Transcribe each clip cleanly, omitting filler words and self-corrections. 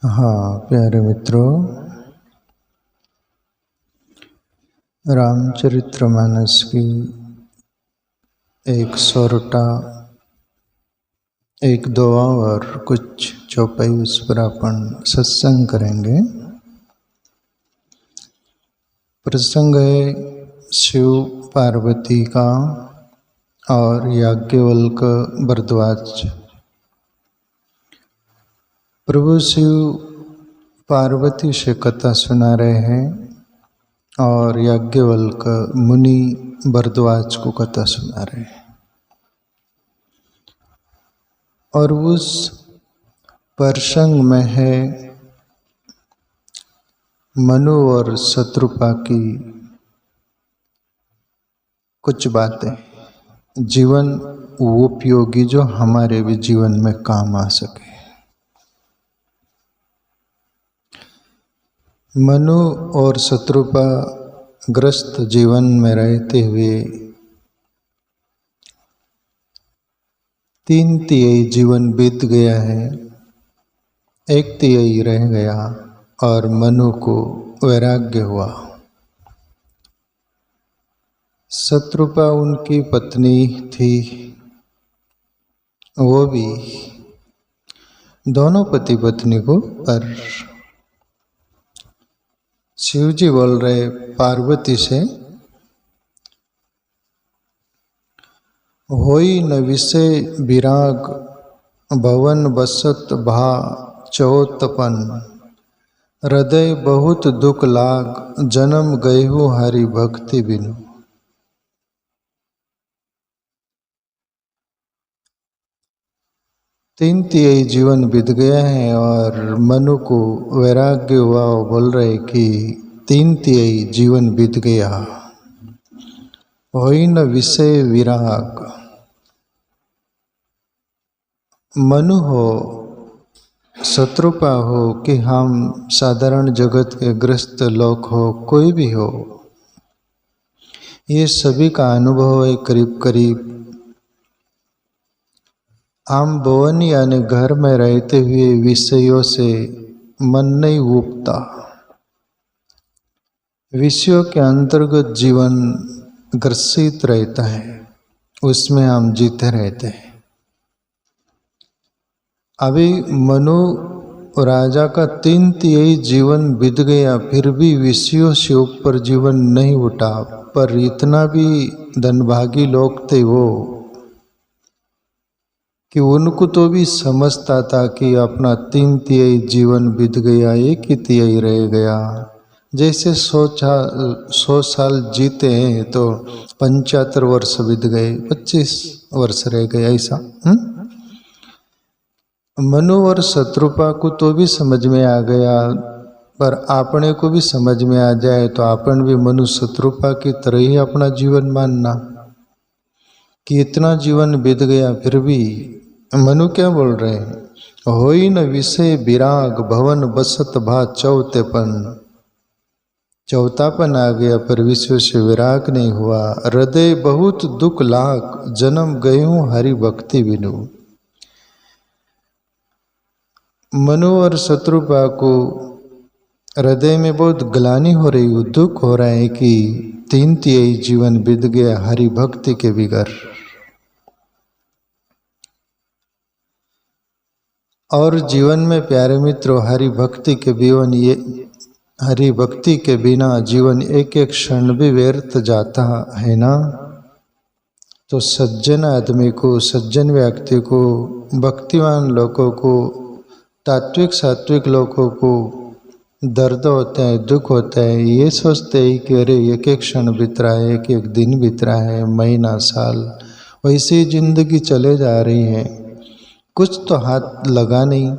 हाँ प्यारे मित्रों, रामचरितमानस की एक सोरठा, एक दुआ और कुछ चौपाई उस पर अपन सत्संग करेंगे। प्रसंग है शिव पार्वती का और याज्ञवल्क भरद्वाज। प्रभु शिव पार्वती से कथा सुना रहे हैं और याज्ञवल्क मुनि भरद्वाज को कथा सुना रहे हैं। और उस प्रसंग में है मनु और शत्रुपा की कुछ बातें, जीवन उपयोगी जो हमारे भी जीवन में काम आ सके। मनु और शत्रुपा ग्रस्त जीवन में रहते हुए 3/3 जीवन बीत गया है, 1/3 रह गया और मनु को वैराग्य हुआ। शत्रुपा उनकी पत्नी थी, वो भी दोनों पति पत्नी को। पर शिवजी बोल रहे पार्वती से, होई न विषय विराग भवन बसत भा चौतपन, हृदय बहुत दुख लाग जन्म गयहु हरि भक्ति बिनु। 3/3 जीवन बीत गया है और मनु को वैराग्य हुआ। बोल रहे कि 3/3 जीवन बीत गया, होई न विषय विराग। मनु हो, शत्रुपा हो कि हम साधारण जगत के ग्रस्त लोग हो, कोई भी हो, ये सभी का अनुभव है। करीब करीब हम भवन यानी घर में रहते हुए विषयों से मन नहीं उबता। विषयों के अंतर्गत जीवन ग्रसित रहता है, उसमें हम जीते रहते हैं। अभी मनु राजा का 3/3 जीवन बीत गया, फिर भी विषयों से ऊपर जीवन नहीं उठा। पर इतना भी धनभागी लोग थे वो कि उनको तो भी समझता था कि अपना 3/3 जीवन बीत गया, 1/3 रह गया। जैसे 100 साल जीते हैं तो 75 वर्ष बीत गए, 25 वर्ष रह गए, ऐसा। मनु और शत्रुपा को तो भी समझ में आ गया, पर आपने को भी समझ में आ जाए तो अपन भी मनु शत्रुपा की तरह ही अपना जीवन मानना कि इतना जीवन बीत गया। फिर भी मनु क्या बोल रहे हैं, होई न विषय विराग भवन बसत भा चौतेपन, चौथापन आ गया पर विश्व से विराग नहीं हुआ। हृदय बहुत दुख लाग जन्म गयूं हरि भक्ति बिनु। मनु और शत्रुपा को हृदय में बहुत ग्लानि हो रही, दुख हो रहा है कि 3/3 जीवन बीत गया हरि भक्ति के बिगर। और जीवन में प्यारे मित्रों, हरि भक्ति के बिना जीवन एक एक क्षण भी व्यर्थ जाता है ना। तो सज्जन आदमी को, सज्जन व्यक्ति को, भक्तिवान लोगों को, तात्विक सात्विक लोगों को दर्द होता है, दुख होता है। ये सोचते हैं कि अरे एक एक क्षण बीत रहा है, एक एक दिन बीत रहा है, महीना साल, वैसे ही जिंदगी चले जा रही है। कुछ तो हाथ लगा नहीं,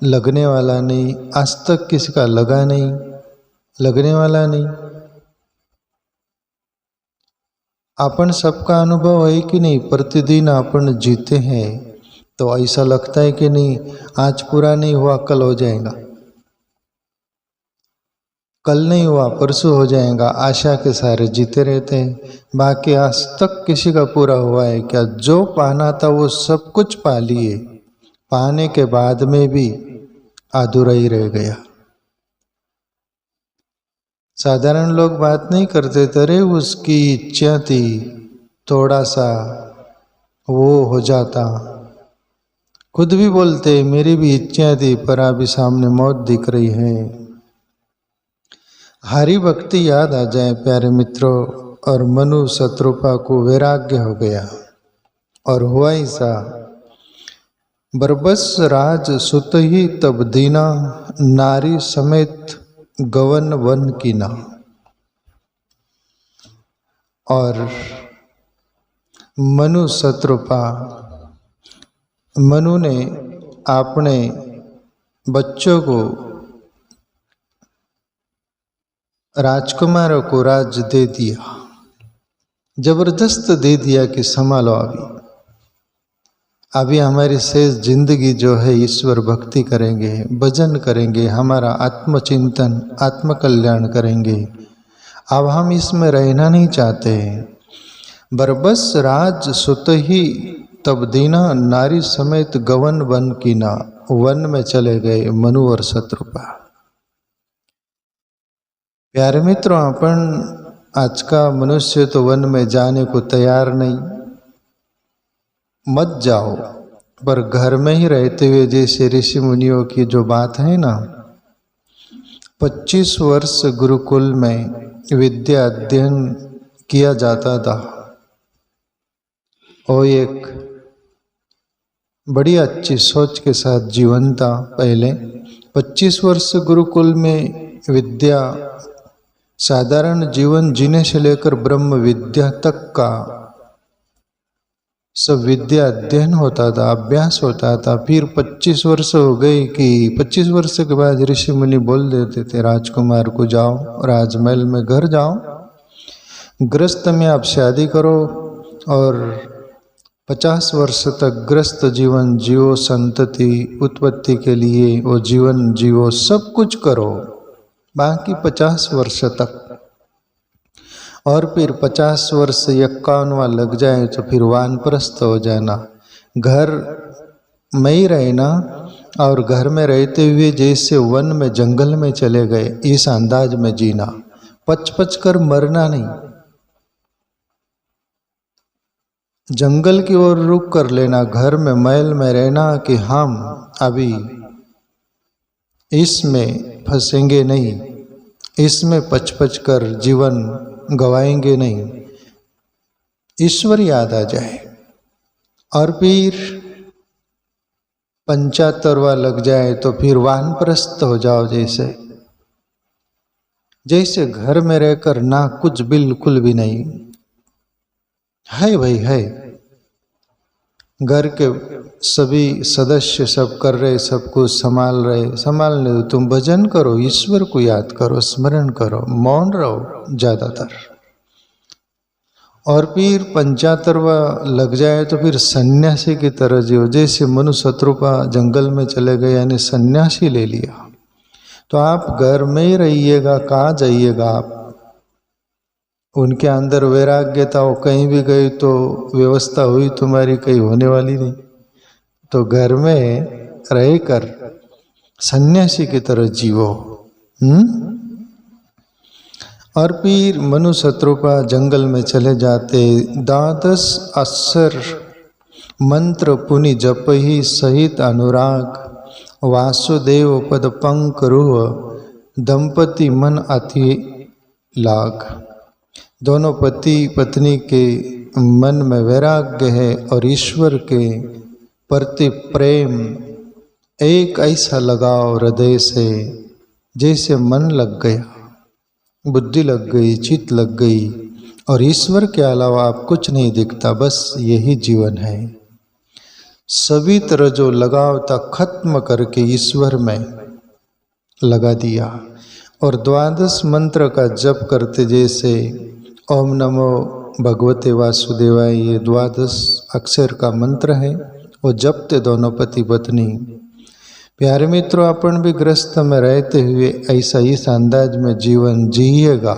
लगने वाला नहीं, आज तक किसी का लगा नहीं, लगने वाला नहीं। अपन सबका अनुभव है कि नहीं, प्रतिदिन अपन जीते हैं तो ऐसा लगता है कि नहीं आज पूरा नहीं हुआ कल हो जाएगा, कल नहीं हुआ परसों हो जाएगा, आशा के सारे जीते रहते हैं। बाकी आज तक किसी का पूरा हुआ है क्या? जो पाना था वो सब कुछ पा लिए, पाने के बाद में भी अधूरा ही रह गया। साधारण लोग बात नहीं करते, अरे उसकी इच्छा थी, थोड़ा सा वो हो जाता। खुद भी बोलते मेरी भी इच्छा थी, पर अभी सामने मौत दिख रही है। हरि भक्ति याद आ जाए प्यारे मित्रों, और मनु शत्रुपा को वैराग्य हो गया। और हुआ ही सा, बरबस राज सुत ही तब दीना, नारी समेत गवन वन कीना। और मनु शत्रुपा, मनु ने अपने बच्चों को, राजकुमारों को राज दे दिया, जबरदस्त दे दिया कि संभालो अभी हमारी शेष जिंदगी जो है ईश्वर भक्ति करेंगे, भजन करेंगे, हमारा आत्मचिंतन, आत्मकल्याण करेंगे। अब हम इसमें रहना नहीं चाहते। बरबस राज सुत ही तब दीना, नारी समेत गवन वन कीना। वन में चले गए मनु और शत्रुपा। प्यारे मित्रों, अपन आज का मनुष्य तो वन में जाने को तैयार नहीं। मत जाओ, पर घर में ही रहते हुए, जैसे ऋषि मुनियों की जो बात है ना, 25 वर्ष गुरुकुल में विद्या अध्ययन किया जाता था। और एक बड़ी अच्छी सोच के साथ जीवन था। पहले 25 वर्ष गुरुकुल में विद्या, साधारण जीवन जीने से लेकर ब्रह्म विद्या तक का सब विद्या अध्ययन होता था, अभ्यास होता था। फिर 25 वर्ष हो गए कि 25 वर्ष के बाद ऋषि मुनि बोल देते थे राजकुमार को, जाओ राजमहल में घर जाओ, गृहस्थ में आप शादी करो और 50 वर्ष तक गृहस्थ जीवन जियो, संतति उत्पत्ति के लिए वो जीवन जियो, सब कुछ करो, बाकी 50 वर्ष तक। और फिर 50 वर्ष 51वां लग जाए तो फिर वानप्रस्थ हो जाना, घर में ही रहना। और घर में रहते हुए जैसे वन में जंगल में चले गए, इस अंदाज में जीना, पच पच कर मरना नहीं। जंगल की ओर रुख कर लेना, घर में महल में रहना कि हम अभी इसमें फंसेंगे नहीं, इसमें पच पच कर जीवन गवाएंगे नहीं, ईश्वर याद आ जाए। और फिर 75वां लग जाए तो फिर वानप्रस्थ हो जाओ। जैसे घर में रहकर ना कुछ बिल्कुल भी नहीं है, भाई है, घर के सभी सदस्य सब कर रहे, सब कुछ संभाल रहे, संभालने दो, तुम भजन करो, ईश्वर को याद करो, स्मरण करो, मौन रहो ज्यादातर। और फिर 75वां लग जाए तो फिर सन्यासी की तरह जियो। जैसे मनु शत्रुपा जंगल में चले गए, यानी सन्यासी ले लिया। तो आप घर में ही रहिएगा, कहाँ जाइएगा आप? उनके अंदर वैराग्य था, वो कहीं भी गए तो व्यवस्था हुई तुम्हारी कहीं होने वाली नहीं। तो घर में रहकर सन्यासी की तरह जीवो। और फिर मनु शत्रुपा जंगल में चले जाते। 12 अक्षर मंत्र पुनि जप ही सहित अनुराग, वासुदेव पद पंक रूह, दंपति मन अति लाग। दोनों पति पत्नी के मन में वैराग्य है और ईश्वर के प्रति प्रेम, एक ऐसा लगाव हृदय से जैसे मन लग गया, बुद्धि लग गई, चित्त लग गई, और ईश्वर के अलावा आप कुछ नहीं दिखता, बस यही जीवन है। सभी तरह जो लगाव था खत्म करके ईश्वर में लगा दिया। और 12 मंत्र का जप करते, जैसे ओम नमो भगवते वासुदेवाय, ये 12 अक्षर का मंत्र है, वो जपते दोनों पति पत्नी। प्यारे मित्रों, अपन भी गृहस्थ में रहते हुए ऐसा इस अंदाज में जीवन जिएगा।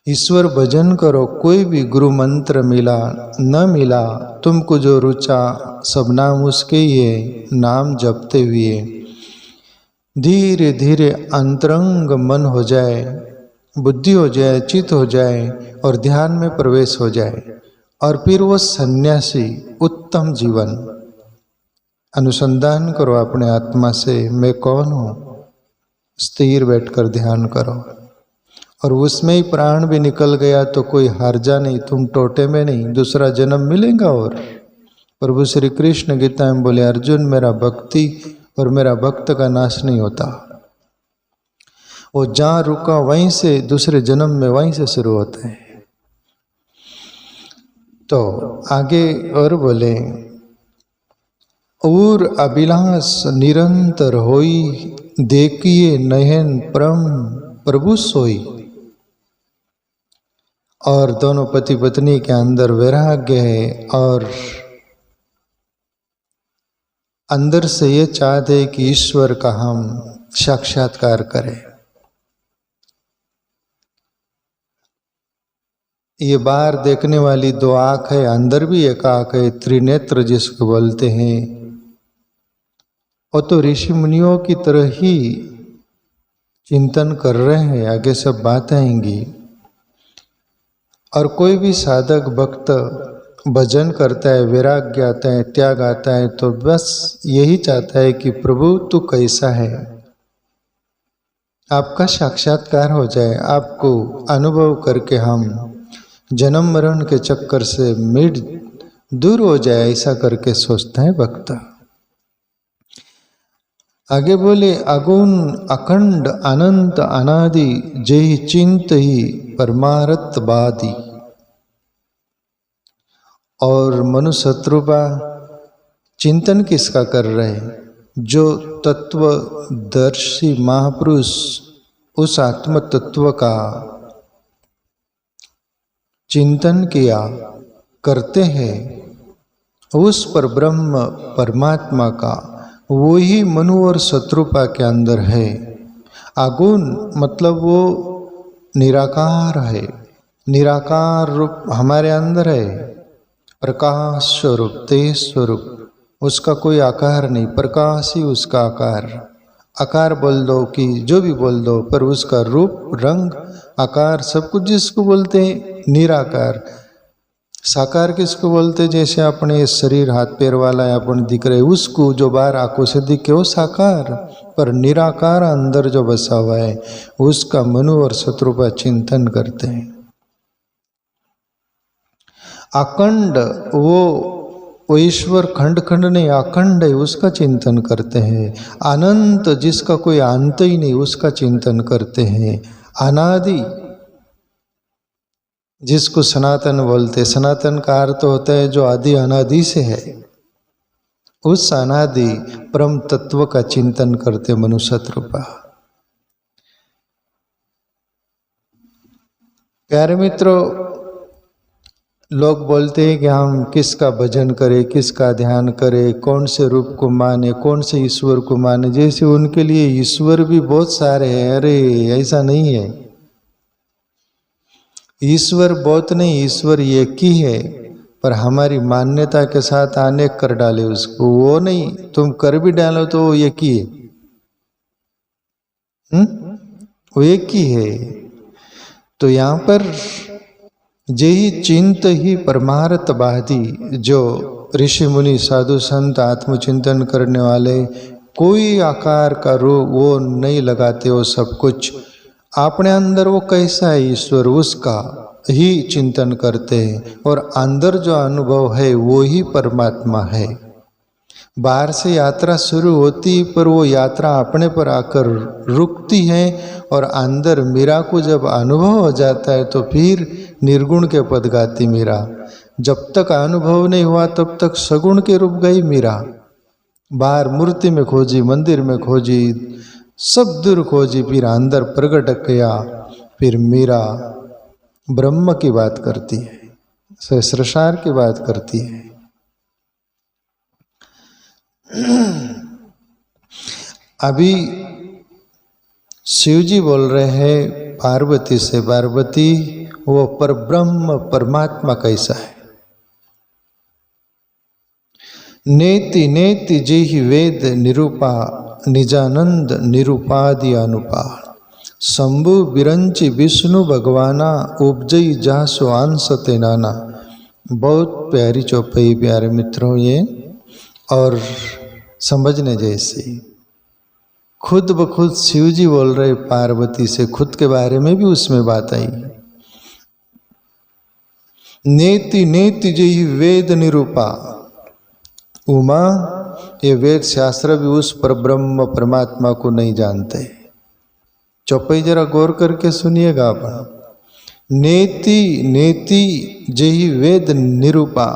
ईश्वर भजन करो, कोई भी गुरु मंत्र मिला न मिला, तुमको जो रुचा, सब नाम उसके ही है, नाम जपते हुए धीरे धीरे अंतरंग मन हो जाए, बुद्धि हो जाए, चित्त हो जाए और ध्यान में प्रवेश हो जाए, और फिर वो सन्यासी उत्तम जीवन। अनुसंधान करो अपने आत्मा से, मैं कौन हूँ, स्थिर बैठकर ध्यान करो, और उसमें ही प्राण भी निकल गया तो कोई हर्जा नहीं, तुम टोटे में नहीं, दूसरा जन्म मिलेगा। और प्रभु श्री कृष्ण गीता में बोले, अर्जुन मेरा भक्ति और मेरा भक्त का नाश नहीं होता, वो जहाँ रुका वहीं से दूसरे जन्म में वहीं से शुरू होता है। तो आगे और बोले, और अभिलाष निरंतर होई, देखिए नयन परम प्रभु सोई। और दोनों पति पत्नी के अंदर वैराग्य है, और अंदर से ये चाहते हैं कि ईश्वर का हम साक्षात्कार करें। ये बाहर देखने वाली दो आँख है, अंदर भी एक आँख है, त्रिनेत्र जिसको बोलते हैं। वो तो ऋषि मुनियों की तरह ही चिंतन कर रहे हैं, आगे सब बात आएंगी। और कोई भी साधक भक्त भजन करता है, वैराग्य आता है, त्याग आता है, तो बस यही चाहता है कि प्रभु तू कैसा है, आपका साक्षात्कार हो जाए, आपको अनुभव करके हम जन्म मरण के चक्कर से मिट दूर हो जाए, ऐसा करके सोचता है भक्त। आगे बोले, अगुण अखंड अनंत अनादि जय चिंत ही परमारत बादी। और मनुशत्रुपा चिंतन किसका कर रहे, जो तत्वदर्शी महापुरुष उस आत्म तत्व का चिंतन किया करते हैं, उस पर ब्रह्म परमात्मा का, वही मनु और शत्रुपा के अंदर है। आगुण मतलब वो निराकार है, निराकार रूप हमारे अंदर है, प्रकाश स्वरूप, तेज स्वरूप, उसका कोई आकार नहीं, प्रकाश ही उसका आकार। आकार बोल दो कि जो भी बोल दो, पर उसका रूप रंग आकार सब कुछ जिसको बोलते हैं निराकार। साकार किसको बोलते, जैसे अपने शरीर हाथ पैर वाला है, अपन दिख रहे, उसको जो बाहर आंखों से दिखे वो साकार, पर निराकार अंदर जो बसा हुआ है उसका मनु और शत्रुपा चिंतन करते हैं। अखंड वो ईश्वर खंड खंड नहीं, अखंड है, उसका चिंतन करते हैं। अनंत जिसका कोई अंत ही नहीं, उसका चिंतन करते हैं। अनादि जिसको सनातन बोलते, सनातन का अर्थ होता है जो आदि अनादि से है, उस अनादि परम तत्व का चिंतन करते मनुशत्रुपा। प्यारे मित्रों, लोग बोलते हैं कि हम किसका भजन करें, किसका ध्यान करें, कौन से रूप को माने, कौन से ईश्वर को माने, जैसे उनके लिए ईश्वर भी बहुत सारे हैं। अरे ऐसा नहीं है, ईश्वर बहुत नहीं, ईश्वर एक ही है, पर हमारी मान्यता के साथ अनेक कर डाले उसको। वो नहीं, तुम कर भी डालो तो वो एक ही है, वो एक ही है। तो यहाँ पर जेहि चिंत ही परमार्थ बादी, जो ऋषि मुनि साधु संत आत्मचिंतन करने वाले कोई आकार का रूप वो नहीं लगाते, वो सब कुछ अपने अंदर वो कैसा है ईश्वर उसका ही चिंतन करते हैं, और अंदर जो अनुभव है वो ही परमात्मा है। बाहर से यात्रा शुरू होती, पर वो यात्रा अपने पर आकर रुकती है, और अंदर मीरा को जब अनुभव हो जाता है तो फिर निर्गुण के पद गाती मीरा। जब तक अनुभव नहीं हुआ तब तक सगुण के रूप गई मीरा। बाहर मूर्ति में खोजी, मंदिर में खोजी, सब दूर खोजी, फिर अंदर प्रकट किया, फिर मीरा ब्रह्म की बात करती है, सहस्रसार की बात करती है। अभी शिव जी बोल रहे हैं पार्वती से, पार्वती वो पर ब्रह्म परमात्मा कैसा है। नेति नेति जेहि वेद निरूपा निजानंद निरुपाधि अनुपा शंभु बिरंची विष्णु भगवाना उपजई जासो अंश ते नाना। बहुत प्यारी चौपाई प्यारे मित्रों ये, और समझने जैसी। खुद ब खुद शिव जी बोल रहे पार्वती से, खुद के बारे में भी उसमें बात आई। नेति नेति जही वेद निरूपा। उमा, ये वेद शास्त्र भी उस परब्रह्म परमात्मा को नहीं जानते। चौपाई जरा गौर करके सुनिएगा आप। नेति नेति जही वेद निरूपा।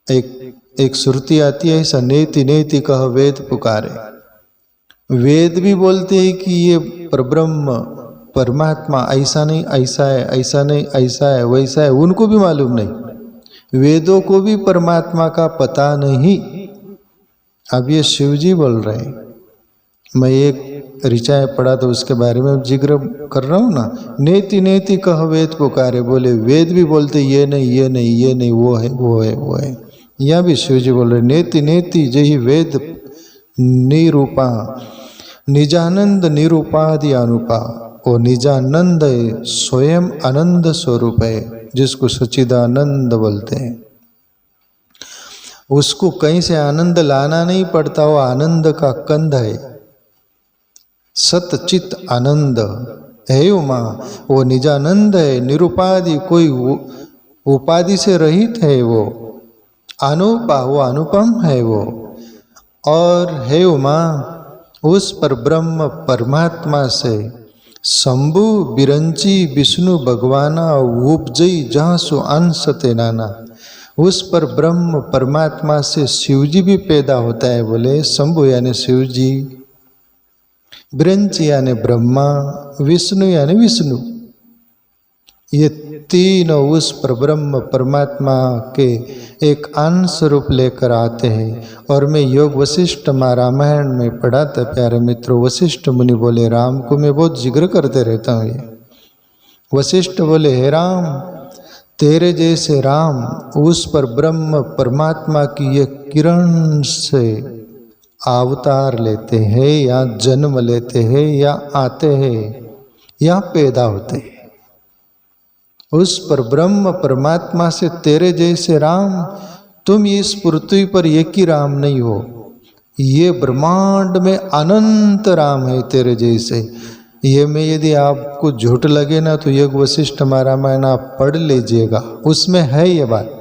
एक श्रुति आती है ऐसा, नेति नेति कह वेद पुकारे। वेद भी बोलते हैं कि ये परब्रह्म परमात्मा ऐसा नहीं ऐसा है, ऐसा नहीं ऐसा है, वैसा है, उनको भी मालूम नहीं। वेदों को भी परमात्मा का पता नहीं। अब ये शिव जी बोल रहे हैं। मैं एक ऋचाएँ पढ़ा तो उसके बारे में जिक्र कर रहा हूँ ना। नेति नेति कह वेद पुकारे, बोले वेद भी बोलते ये नहीं ये नहीं ये नहीं, वो है वो है वो है। यहाँ भी शिव जी बोल रहे नेति नेति जही वेद निरूपा निजानंद निरूपाधि अनुपा। वो निजानंद है, स्वयं आनंद स्वरूप है, जिसको सच्चिदानंद बोलते हैं। उसको कहीं से आनंद लाना नहीं पड़ता, वो आनंद का कंद है, सतचित आनंद है उमा। वो निजानंद है, निरुपाधि, कोई उपाधि से रहित है वो। अनुपा, वो अनुपम है वो। और है उमा, उस पर ब्रह्म परमात्मा से शंभु बिरंची विष्णु भगवाना उपजई जहाँ सु अंश ते नाना। उस पर ब्रह्म परमात्मा से शिव जी भी पैदा होता है। बोले शंभु यानी शिव जी, बिरंची यानी ब्रह्मा, विष्णु यानी विष्णु। ये तीनों उस पर ब्रह्म परमात्मा के एक अंश रूप लेकर आते हैं। और मैं योग वशिष्ठ रामायण में पढ़ा था प्यारे मित्रों। वशिष्ठ मुनि बोले, राम को मैं बहुत जिक्र करते रहता हूँ। ये वशिष्ठ बोले, हे राम, तेरे जैसे राम उस पर ब्रह्म परमात्मा की ये किरण से अवतार लेते हैं, या जन्म लेते हैं, या आते हैं, या पैदा होते हैं। उस पर ब्रह्म परमात्मा से तेरे जैसे राम, तुम इस पृथ्वी पर एक ही राम नहीं हो, ये ब्रह्मांड में अनंत राम है तेरे जैसे। ये में यदि आपको झूठ लगे ना तो योग वशिष्ठ रामायण आप पढ़ लीजिएगा, उसमें है ये बात।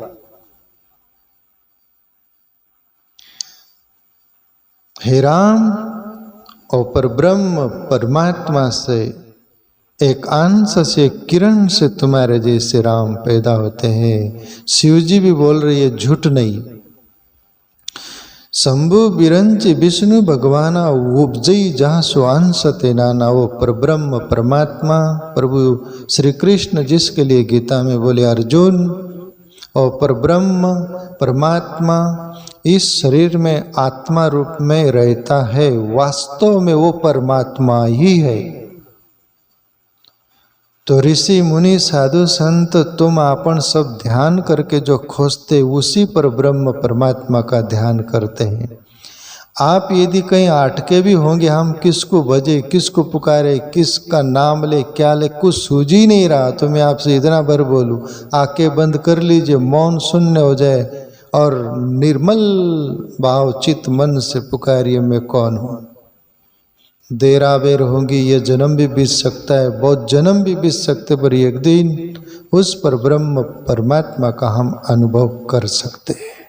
हे राम, और पर ब्रह्म परमात्मा से एक अंश से किरण से तुम्हारे जैसे राम पैदा होते हैं। शिव जी भी बोल रही है, झूठ नहीं। शंभु बिरंच विष्णु भगवाना उपजई जहाँ सो अंश ते नाना। वो पर ब्रह्म परमात्मा प्रभु श्री कृष्ण जिसके लिए गीता में बोले अर्जुन, और पर ब्रह्म परमात्मा इस शरीर में आत्मा रूप में रहता है। वास्तव में वो परमात्मा ही है। तो ऋषि मुनि साधु संत तुम आपन सब ध्यान करके जो खोजते उसी पर ब्रह्म परमात्मा का ध्यान करते हैं। आप यदि कहीं अटके भी होंगे, हम किसको भजे, किसको पुकारे, किसका नाम ले, क्या ले, कुछ सूझ ही नहीं रहा, तो मैं आपसे इतना भर बोलूं, आंखें बंद कर लीजिए, मौन शून्य हो जाए और निर्मल भाव चित मन से पुकारिए, मैं कौन हूँ। देर आबेर होंगी, ये जन्म भी बीत सकता है, बहुत जन्म भी बीत सकते, पर एक दिन उस पर ब्रह्म परमात्मा का हम अनुभव कर सकते हैं।